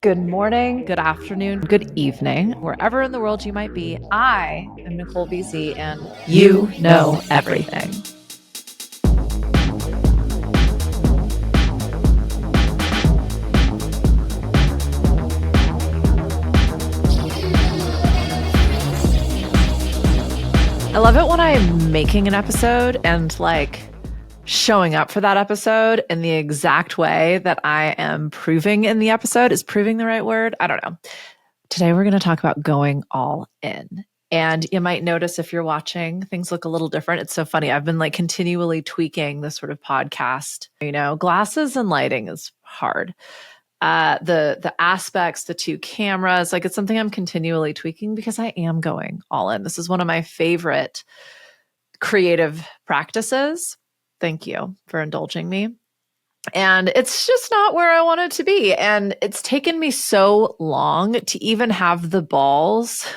Good morning, good afternoon, good evening, wherever in the world you might be. I am Nicole BC, and you know everything. I love it when I'm making an episode and showing up for that episode in the exact way that I am proving in the episode. Is proving the right word? I don't know. Today, we're going to talk about going all in. And you might notice if you're watching, things look a little different. It's so funny. I've been continually tweaking this sort of podcast. Glasses and lighting is hard. The aspects, the two cameras, it's something I'm continually tweaking because I am going all in. This is one of my favorite creative practices. Thank you for indulging me. And it's just not where I want it to be. And it's taken me so long to even have the balls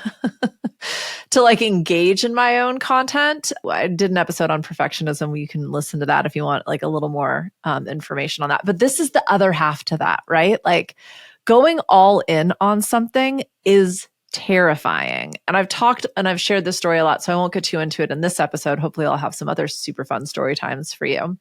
to engage in my own content. I did an episode on perfectionism. You can listen to that if you want a little more information on that. But this is the other half to that, right? Going all in on something is terrifying. And I've talked and I've shared this story a lot, so I won't get too into it in this episode. Hopefully I'll have some other super fun story times for you.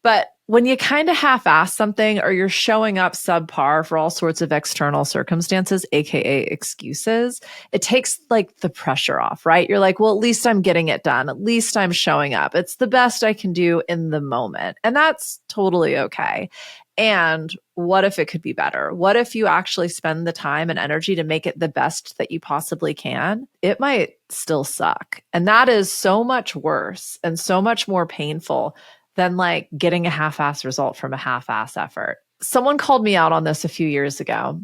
But when you kind of half-ass something or you're showing up subpar for all sorts of external circumstances, AKA excuses, it takes the pressure off, right? You're well, at least I'm getting it done. At least I'm showing up. It's the best I can do in the moment. And that's totally okay. And what if it could be better? What if you actually spend the time and energy to make it the best that you possibly can? It might still suck. And that is so much worse and so much more painful than getting a half-ass result from a half-ass effort. Someone called me out on this a few years ago,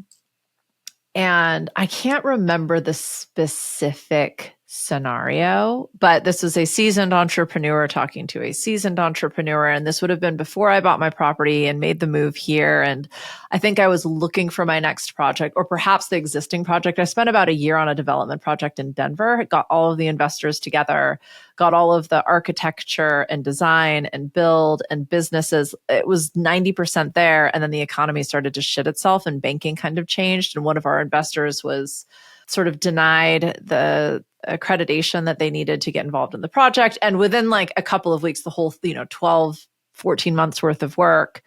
and I can't remember the specific scenario, but this was a seasoned entrepreneur talking to a seasoned entrepreneur. And this would have been before I bought my property and made the move here. And I think I was looking for my next project, or perhaps the existing project. I spent about a year on a development project in Denver, got all of the investors together, got all of the architecture and design and build and businesses. It was 90% there. And then the economy started to shit itself and banking kind of changed. And one of our investors was sort of denied the accreditation that they needed to get involved in the project. And within a couple of weeks, the whole, 12, 14 months worth of work,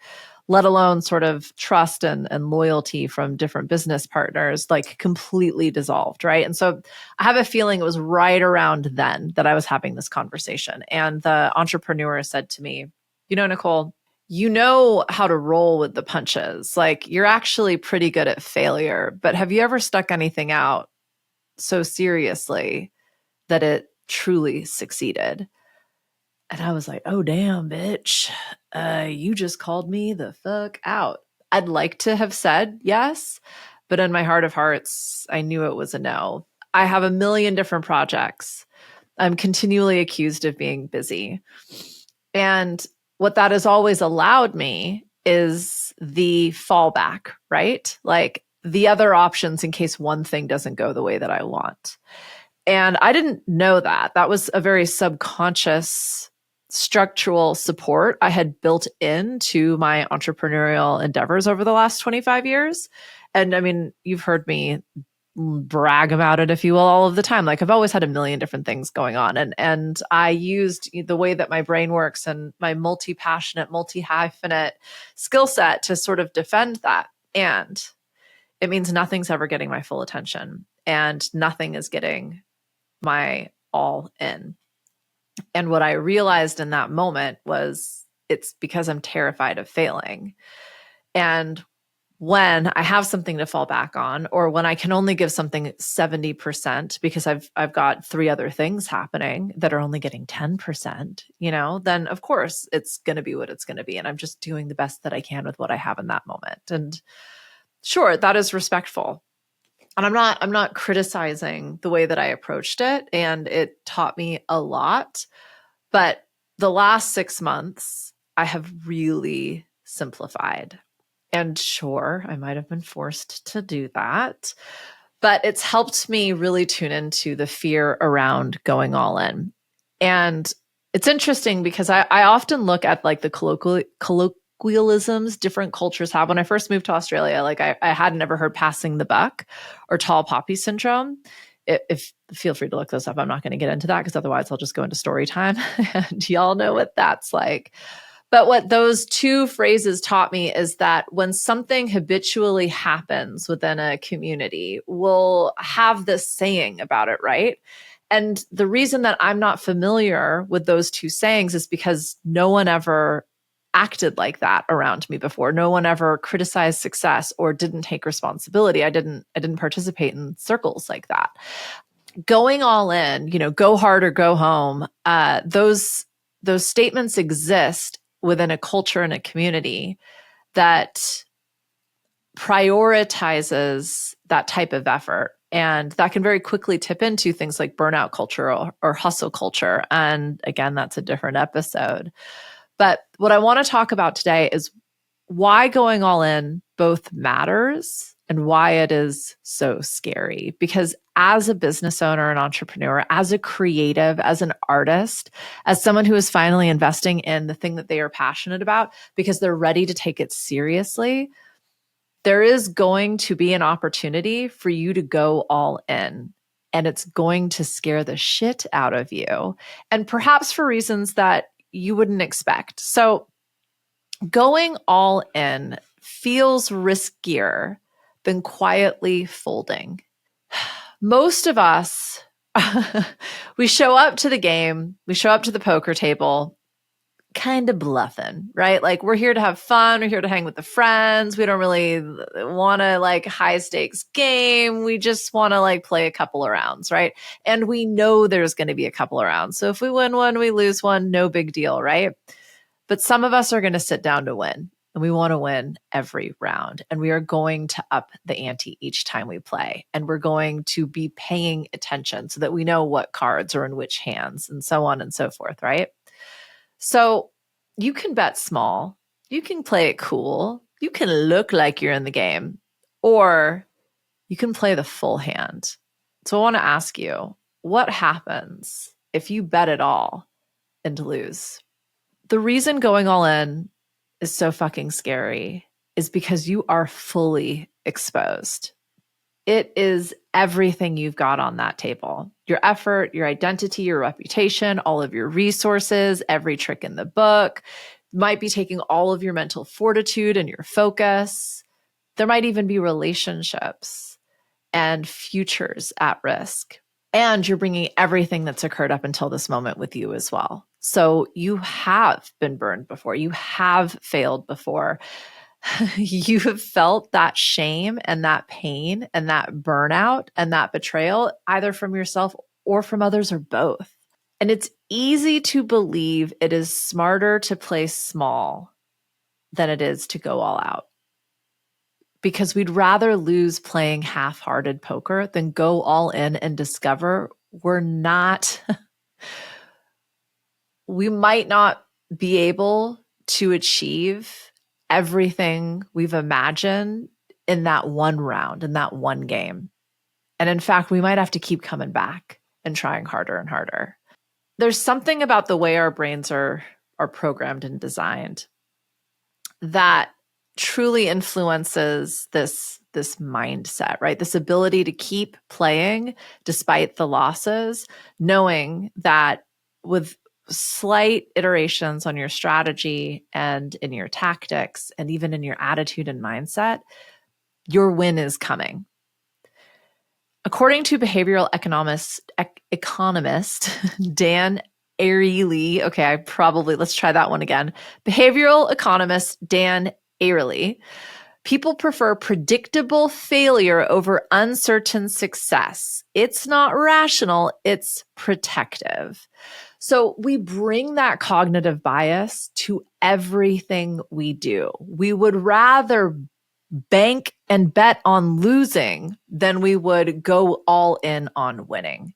let alone sort of trust and loyalty from different business partners, completely dissolved, right? And so I have a feeling it was right around then that I was having this conversation. And the entrepreneur said to me, Nicole, you know how to roll with the punches. You're actually pretty good at failure, but have you ever stuck anything out so seriously that it truly succeeded? And I was like, oh, damn, bitch. You just called me the fuck out. I'd like to have said yes, but in my heart of hearts, I knew it was a no. I have a million different projects. I'm continually accused of being busy. And what that has always allowed me is the fallback, right? The other options in case one thing doesn't go the way that I want. And I didn't know that. That was a very subconscious structural support I had built into my entrepreneurial endeavors over the last 25 years. And I mean, you've heard me brag about it, if you will, all of the time. I've always had a million different things going on. And I used the way that my brain works and my multi-passionate, multi-hyphenate skill set to sort of defend that. And it means nothing's ever getting my full attention and nothing is getting my all in. And what I realized in that moment was it's because I'm terrified of failing. And when I have something to fall back on, or when I can only give something 70% because I've got 3 other things happening that are only getting 10%, then of course it's going to be what it's going to be. And I'm just doing the best that I can with what I have in that moment. And sure, that is respectful. And I'm not criticizing the way that I approached it, and it taught me a lot. But the last 6 months, I have really simplified. And sure, I might have been forced to do that, but it's helped me really tune into the fear around going all in. And it's interesting because I often look at the colloquialisms different cultures have. When I first moved to Australia, like I hadn't ever heard passing the buck or tall poppy syndrome. If feel free to look those up. I'm not going to get into that because otherwise I'll just go into story time and y'all know what that's like. But what those two phrases taught me is that when something habitually happens within a community, we'll have this saying about it, right? And the reason that I'm not familiar with those two sayings is because no one ever acted like that around me before. No one ever criticized success or didn't take responsibility. I didn't participate in circles like that. Going all in, go hard or go home. Those statements exist within a culture and a community that prioritizes that type of effort. And that can very quickly tip into things like burnout culture or hustle culture. And again, that's a different episode. But what I want to talk about today is why going all in both matters and why it is so scary. Because as a business owner, an entrepreneur, as a creative, as an artist, as someone who is finally investing in the thing that they are passionate about because they're ready to take it seriously, there is going to be an opportunity for you to go all in. And it's going to scare the shit out of you. And perhaps for reasons that you wouldn't expect. So going all in feels riskier than quietly folding. Most of us, we show up to the game, we show up to the poker table, kind of bluffing, right? Like we're here to have fun. We're here to hang with the friends. We don't really want to like high stakes game. We just want to like play a couple of rounds, right? And we know there's going to be a couple of rounds. So if we win one, we lose one, no big deal, right? But some of us are going to sit down to win. And we want to win every round. And we are going to up the ante each time we play. And we're going to be paying attention so that we know what cards are in which hands and so on and so forth, right? So you can bet small. You can play it cool. You can look like you're in the game. Or you can play the full hand. So I want to ask you, what happens if you bet it all and lose? The reason going all in is so fucking scary is because you are fully exposed. It is everything you've got on that table. Your effort, your identity, your reputation, all of your resources, every trick in the book. Might be taking all of your mental fortitude and your focus. There might even be relationships and futures at risk. And you're bringing everything that's occurred up until this moment with you as well. So you have been burned before. You have failed before. You have felt that shame and that pain and that burnout and that betrayal, either from yourself or from others or both. And it's easy to believe it is smarter to play small than it is to go all out. Because we'd rather lose playing half-hearted poker than go all in and discover we might not be able to achieve everything we've imagined in that one round, in that one game. And in fact, we might have to keep coming back and trying harder and harder. There's something about the way our brains are programmed and designed that truly influences this mindset, right? This ability to keep playing despite the losses, knowing that with slight iterations on your strategy and in your tactics and even in your attitude and mindset, your win is coming. According to behavioral economist Dan Ariely, let's try that one again. Behavioral economist Dan Ariely, people prefer predictable failure over uncertain success. It's not rational, it's protective. So we bring that cognitive bias to everything we do. We would rather bank and bet on losing than we would go all in on winning.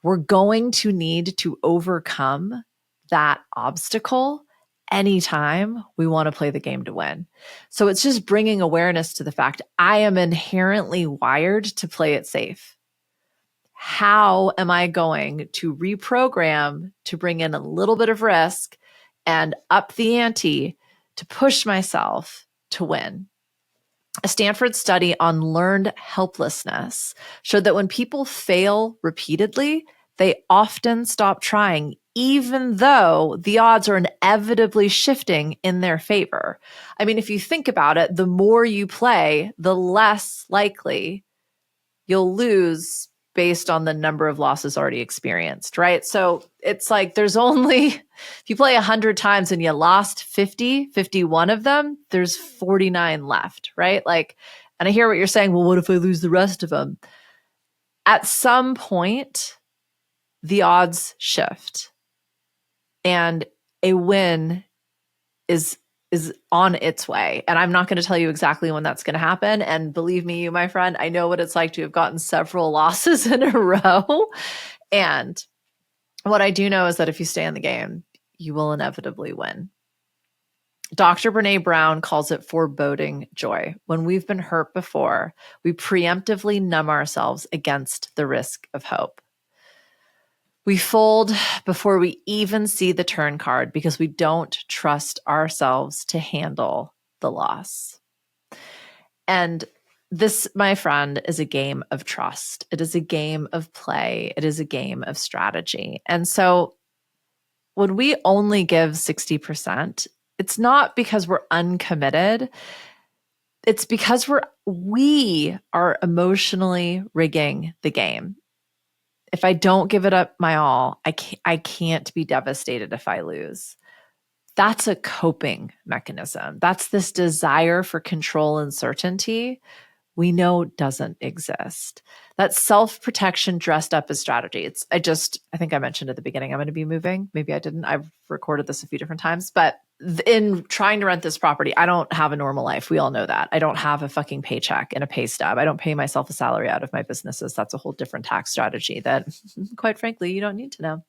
We're going to need to overcome that obstacle anytime we want to play the game to win. So it's just bringing awareness to the fact I am inherently wired to play it safe. How am I going to reprogram to bring in a little bit of risk and up the ante to push myself to win. A Stanford study on learned helplessness showed that when people fail repeatedly, they often stop trying, even though the odds are inevitably shifting in their favor. I mean, if you think about it, the more you play, the less likely you'll lose based on the number of losses already experienced, right? So it's like there's only, if you play 100 times and you lost 51 of them, there's 49 left, right? Like, and I hear what you're saying, well, what if I lose the rest of them? At some point, the odds shift and a win is on its way. And I'm not going to tell you exactly when that's going to happen. And believe me, you, my friend, I know what it's like to have gotten several losses in a row. And what I do know is that if you stay in the game, you will inevitably win. Dr. Brene Brown calls it foreboding joy. When we've been hurt before, we preemptively numb ourselves against the risk of hope. We fold before we even see the turn card because we don't trust ourselves to handle the loss. And this, my friend, is a game of trust. It is a game of play. It is a game of strategy. And so when we only give 60%, it's not because we're uncommitted. It's because we are emotionally rigging the game. If I don't give it up my all, I can't be devastated if I lose. That's a coping mechanism. That's this desire for control and certainty we know doesn't exist. That's self-protection dressed up as strategy. I think I mentioned at the beginning, I'm going to be moving. Maybe I didn't. I've recorded this a few different times, but in trying to rent this property, I don't have a normal life. We all know that. I don't have a fucking paycheck and a pay stub. I don't pay myself a salary out of my businesses. That's a whole different tax strategy that, quite frankly, you don't need to know.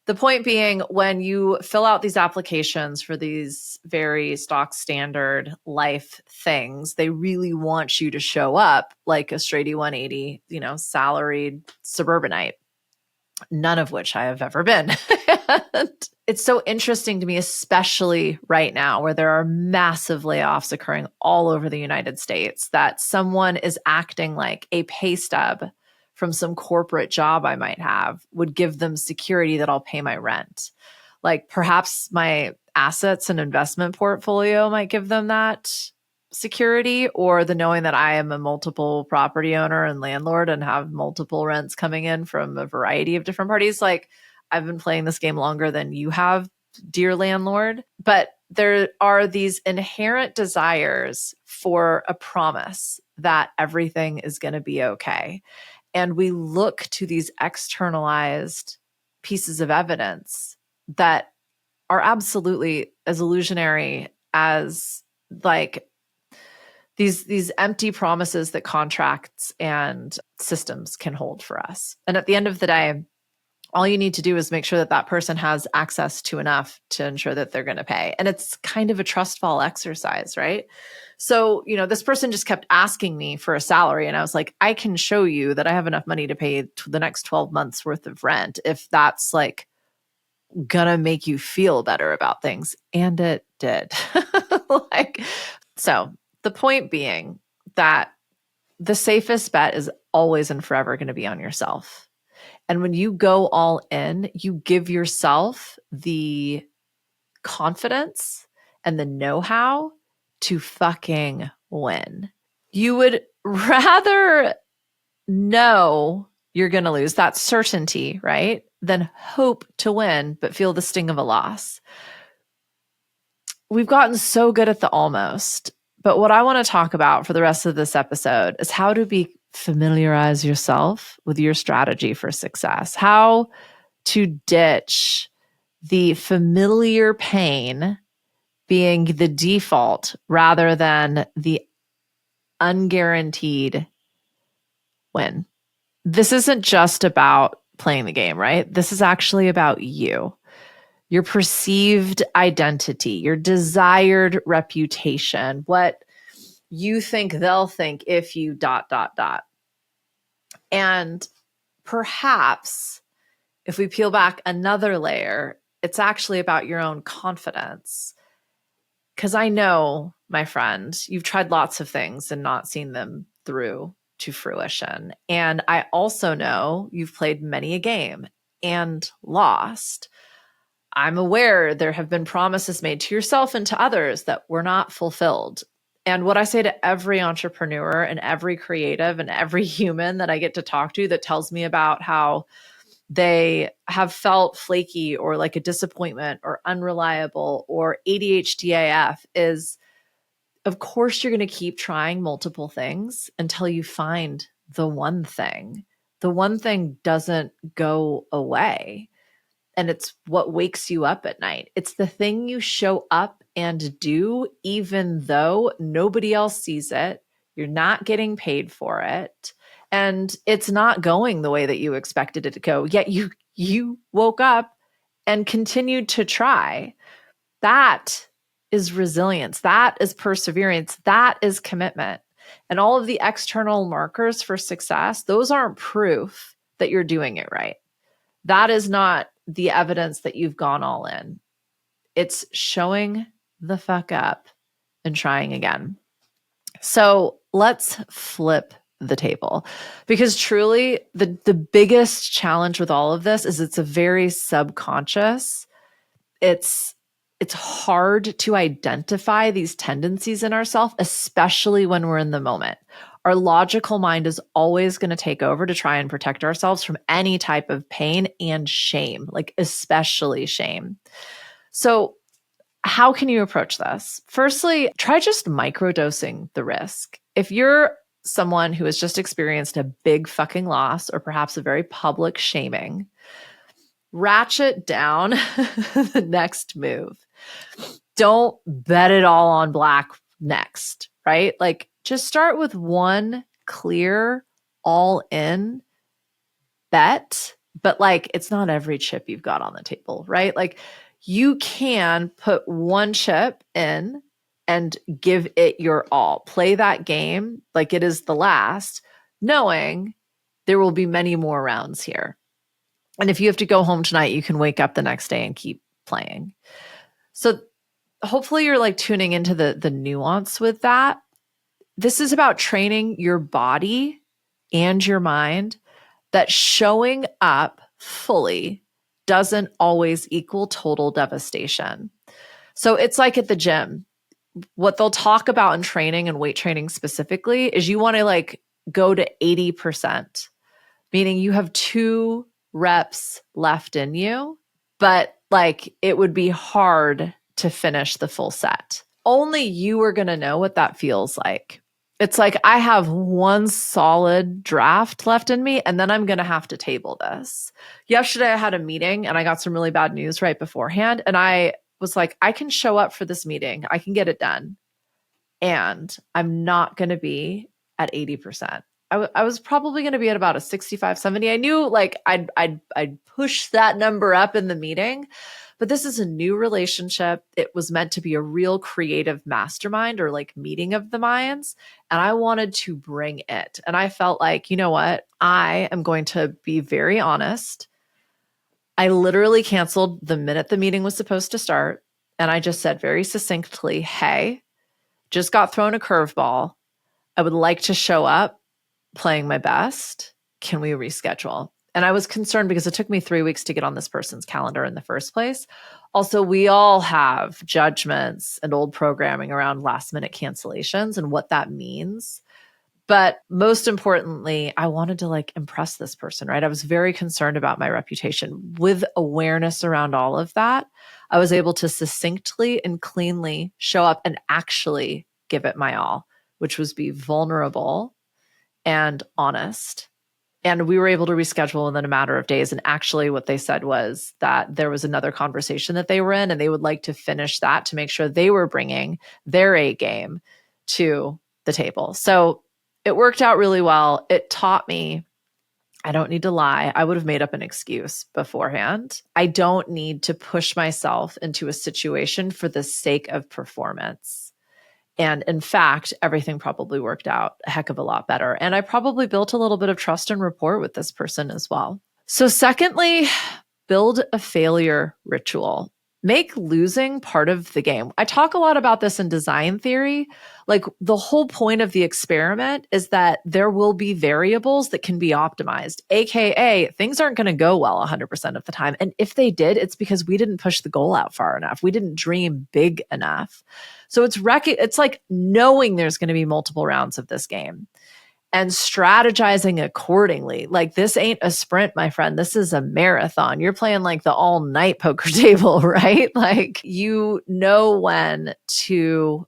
The point being, when you fill out these applications for these very stock standard life things, they really want you to show up like a straighty 180, salaried suburbanite, none of which I have ever been. It's so interesting to me, especially right now where there are massive layoffs occurring all over the United States, that someone is acting like a pay stub from some corporate job I might have would give them security that I'll pay my rent. Like perhaps my assets and investment portfolio might give them that security, or the knowing that I am a multiple property owner and landlord and have multiple rents coming in from a variety of different parties. Like I've been playing this game longer than you have, dear landlord, but there are these inherent desires for a promise that everything is going to be okay. And we look to these externalized pieces of evidence that are absolutely as illusionary as like these empty promises that contracts and systems can hold for us. And at the end of the day, all you need to do is make sure that that person has access to enough to ensure that they're going to pay. And it's kind of a trust fall exercise, right? So, this person just kept asking me for a salary. And I was like, I can show you that I have enough money to pay the next 12 months worth of rent if that's like gonna make you feel better about things. And it did. So the point being that the safest bet is always and forever going to be on yourself. And when you go all in, you give yourself the confidence and the know-how to fucking win. You would rather know you're going to lose, that certainty, right? Than hope to win, but feel the sting of a loss. We've gotten so good at the almost, but what I want to talk about for the rest of this episode is how to familiarize yourself with your strategy for success, how to ditch the familiar pain being the default rather than the unguaranteed win. This isn't just about playing the game, right? This is actually about you, your perceived identity, your desired reputation, what you think they'll think if you ... And perhaps if we peel back another layer, it's actually about your own confidence. Because I know, my friend, you've tried lots of things and not seen them through to fruition. And I also know you've played many a game and lost. I'm aware there have been promises made to yourself and to others that were not fulfilled. And what I say to every entrepreneur and every creative and every human that I get to talk to that tells me about how they have felt flaky or like a disappointment or unreliable or ADHD AF is, of course, you're going to keep trying multiple things until you find the one thing. The one thing doesn't go away. And it's what wakes you up at night. It's the thing you show up and do, even though nobody else sees it. You're not getting paid for it. And it's not going the way that you expected it to go. Yet you woke up and continued to try. That is resilience. That is perseverance. That is commitment. And all of the external markers for success, those aren't proof that you're doing it right. That is not the evidence that you've gone all in. It's showing the fuck up and trying again. So let's flip the table, because truly the biggest challenge with all of this is it's a very subconscious. It's hard to identify these tendencies in ourselves, especially when we're in the moment. Our logical mind is always going to take over to try and protect ourselves from any type of pain and shame, like especially shame. So how can you approach this? Firstly, try just microdosing the risk. If you're someone who has just experienced a big fucking loss or perhaps a very public shaming, ratchet down the next move. Don't bet it all on black next, right? Like just start with one clear, all in bet, but like it's not every chip you've got on the table, right? Like you can put one chip in and give it your all. Play that game like it is the last, knowing there will be many more rounds here. And if you have to go home tonight, you can wake up the next day and keep playing. So hopefully you're like tuning into the nuance with that. This is about training your body and your mind that showing up fully doesn't always equal total devastation. So it's like at the gym. What they'll talk about in training and weight training specifically is you want to like go to 80%, meaning you have 2 reps left in you, but like it would be hard to finish the full set. Only you are going to know what that feels like. It's like I have one solid draft left in me, and then I'm going to have to table this. Yesterday, I had a meeting and I got some really bad news right beforehand. And I was like, I can show up for this meeting. I can get it done. And I'm not going to be at 80%. I was probably going to be at about a 65, 70. I knew like I'd push that number up in the meeting, but this is a new relationship. It was meant to be a real creative mastermind or like meeting of the minds. And I wanted to bring it. And I felt like, you know what? I am going to be very honest. I literally canceled the minute the meeting was supposed to start. And I just said very succinctly, hey, just got thrown a curveball. I would like to show up playing my best. Can we reschedule? And I was concerned because it took me 3 weeks to get on this person's calendar in the first place. Also, we all have judgments and old programming around last minute cancellations and what that means. But most importantly, I wanted to like impress this person, right? I was very concerned about my reputation. With awareness around all of that, I was able to succinctly and cleanly show up and actually give it my all, which was be vulnerable and honest. And we were able to reschedule within a matter of days. And actually what they said was that there was another conversation that they were in and they would like to finish that to make sure they were bringing their A game to the table. So it worked out really well. It taught me, I don't need to lie. I would have made up an excuse beforehand. I don't need to push myself into a situation for the sake of performance. And in fact, everything probably worked out a heck of a lot better. And I probably built a little bit of trust and rapport with this person as well. So secondly, build a failure ritual. Make losing part of the game. I talk a lot about this in design theory. Like the whole point of the experiment is that there will be variables that can be optimized, AKA things aren't going to go well 100% of the time. And if they did, it's because we didn't push the goal out far enough. We didn't dream big enough. So it's like knowing there's going to be multiple rounds of this game and strategizing accordingly. Like this ain't a sprint, my friend. This is a marathon. You're playing like the all night poker table, right? Like you know when to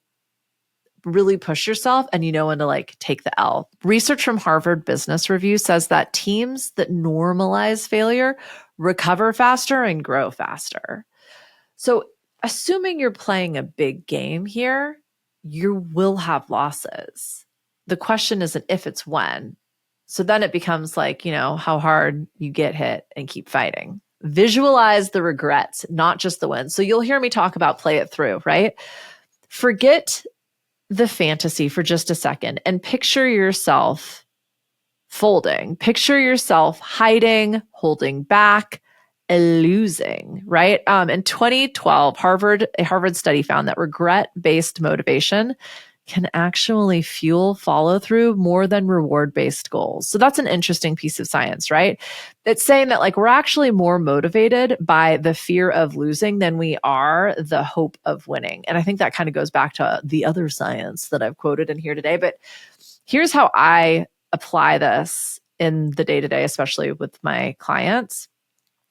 really push yourself and you know when to like take the L. Research from Harvard Business Review says that teams that normalize failure recover faster and grow faster. So assuming you're playing a big game here, you will have losses. The question isn't if, it's when. So then it becomes like, how hard you get hit and keep fighting. Visualize the regrets, not just the wins. So you'll hear me talk about play it through, right? Forget the fantasy for just a second and picture yourself folding. Picture yourself hiding, holding back, losing, right? In 2012, a Harvard study found that regret-based motivation can actually fuel follow-through more than reward-based goals. So that's an interesting piece of science, right? It's saying that like we're actually more motivated by the fear of losing than we are the hope of winning. And I think that kind of goes back to the other science that I've quoted in here today. But here's how I apply this in the day-to-day, especially with my clients,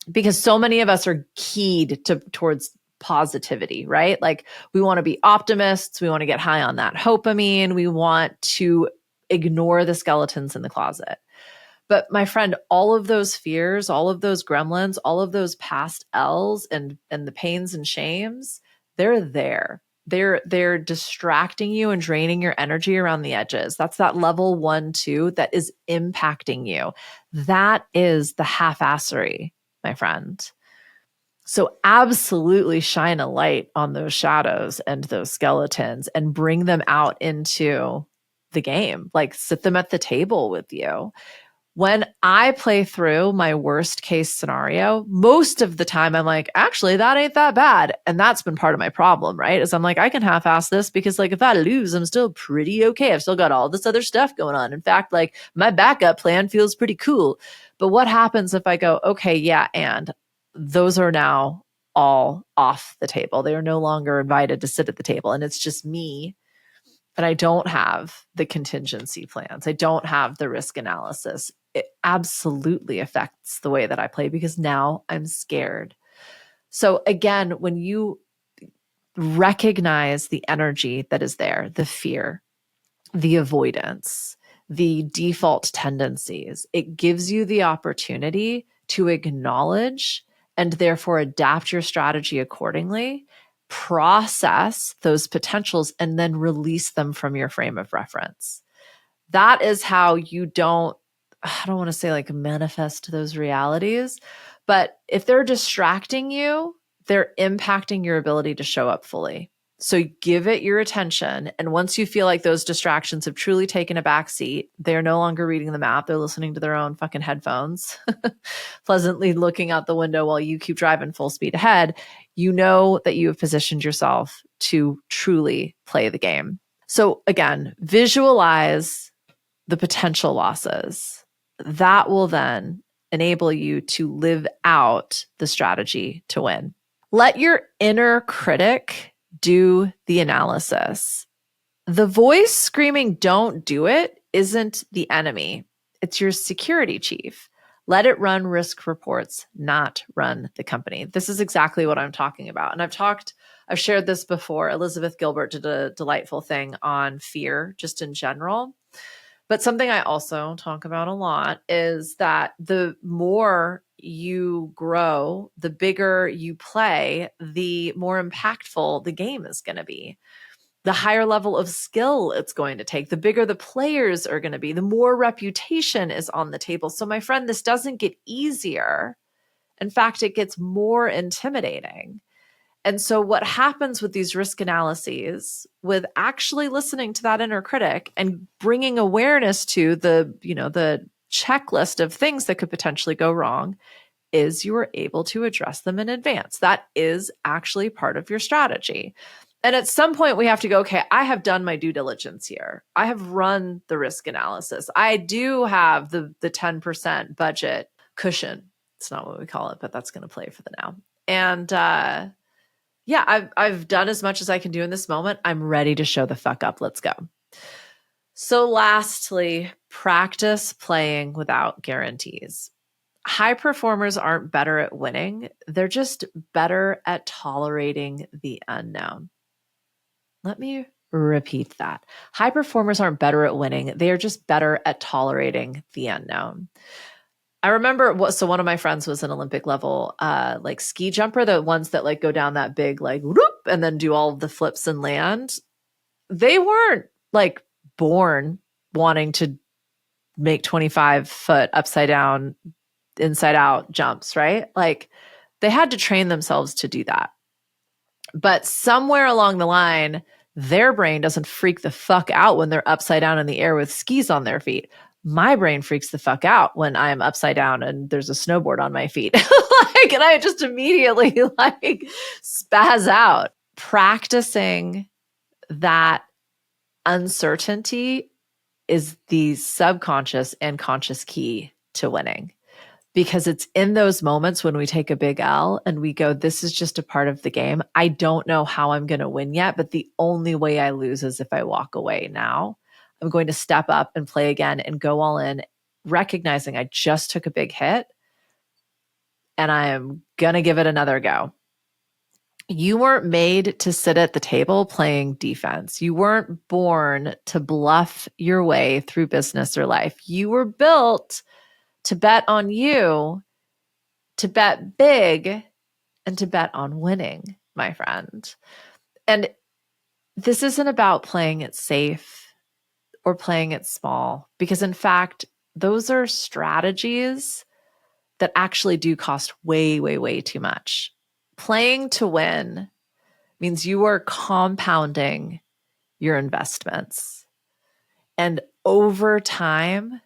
because so many of us are keyed towards positivity, right? Like we want to be optimists. We want to get high on that dopamine. We want to ignore the skeletons in the closet. But my friend, all of those fears, all of those gremlins, all of those past L's and the pains and shames, they're there. They're distracting you and draining your energy around the edges. That's that level 1, 2 that is impacting you. That is the half-assery, my friend. So absolutely shine a light on those shadows and those skeletons and bring them out into the game. Like sit them at the table with you. When I play through my worst case scenario, most of the time I'm like, actually, that ain't that bad. And that's been part of my problem, right? Is I'm like, I can half-ass this because like if I lose, I'm still pretty okay. I've still got all this other stuff going on. In fact, like my backup plan feels pretty cool. But what happens if I go, okay, yeah, and those are now all off the table. They are no longer invited to sit at the table. And it's just me. And I don't have the contingency plans. I don't have the risk analysis. It absolutely affects the way that I play because now I'm scared. So again, when you recognize the energy that is there, the fear, the avoidance, the default tendencies, it gives you the opportunity to acknowledge and therefore adapt your strategy accordingly, process those potentials, and then release them from your frame of reference. That is how you I don't want to say like manifest those realities, but if they're distracting you, they're impacting your ability to show up fully. So give it your attention. And once you feel like those distractions have truly taken a back seat, they're no longer reading the map. They're listening to their own fucking headphones, pleasantly looking out the window while you keep driving full speed ahead. You know that you have positioned yourself to truly play the game. So again, visualize the potential losses. That will then enable you to live out the strategy to win. Let your inner critic do the analysis. The voice screaming, "Don't do it," isn't the enemy. It's your security chief. Let it run risk reports, not run the company. This is exactly what I'm talking about. And I've shared this before. Elizabeth Gilbert did a delightful thing on fear, just in general. But something I also talk about a lot is that the more you grow, the bigger you play, the more impactful the game is going to be. The higher level of skill it's going to take, the bigger the players are going to be, the more reputation is on the table. So my friend, this doesn't get easier. In fact, it gets more intimidating. And so what happens with these risk analyses, with actually listening to that inner critic and bringing awareness to the checklist of things that could potentially go wrong, is you are able to address them in advance. That is actually part of your strategy. And at some point we have to go, okay, I have done my due diligence here. I have run the risk analysis. I do have the 10% budget cushion. It's not what we call it, but that's going to play for the now. And yeah, I've done as much as I can do in this moment. I'm ready to show the fuck up. Let's go. So lastly, practice playing without guarantees. High performers aren't better at winning. They're just better at tolerating the unknown. Let me repeat that. High performers aren't better at winning. They are just better at tolerating the unknown. I remember one of my friends was an Olympic level like ski jumper, the ones that like go down that big like whoop and then do all of the flips and land. They weren't like born wanting to make 25-foot upside down, inside out jumps, right? Like they had to train themselves to do that. But somewhere along the line, their brain doesn't freak the fuck out when they're upside down in the air with skis on their feet. My brain freaks the fuck out when I'm upside down and there's a snowboard on my feet. Like, and I just immediately like spaz out. Practicing that uncertainty is the subconscious and conscious key to winning. Because it's in those moments when we take a big L and we go, this is just a part of the game. I don't know how I'm going to win yet, but the only way I lose is if I walk away now. I'm going to step up and play again and go all in, recognizing I just took a big hit and I am going to give it another go. You weren't made to sit at the table playing defense. You weren't born to bluff your way through business or life. You were built to bet on you, to bet big, and to bet on winning, my friend. And this isn't about playing it safe or playing it small, because in fact, those are strategies that actually do cost way, way, way too much. Playing to win means you are compounding your investments. And over time,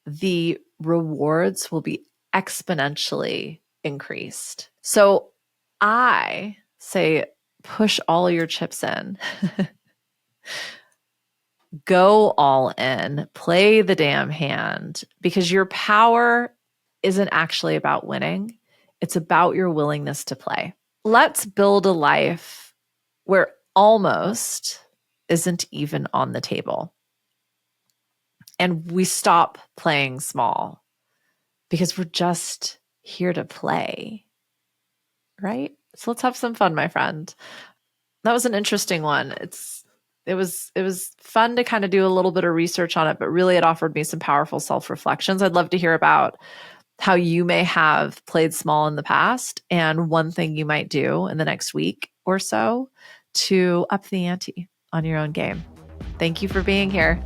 the rewards will be exponentially increased. So I say, push all your chips in. Go all in, play the damn hand, because your power isn't actually about winning. It's about your willingness to play. Let's build a life where almost isn't even on the table. And we stop playing small because we're just here to play, right? So let's have some fun, my friend. That was an interesting one. It was fun to kind of do a little bit of research on it, but really it offered me some powerful self-reflections. I'd love to hear about how you may have played small in the past and one thing you might do in the next week or so to up the ante on your own game. Thank you for being here.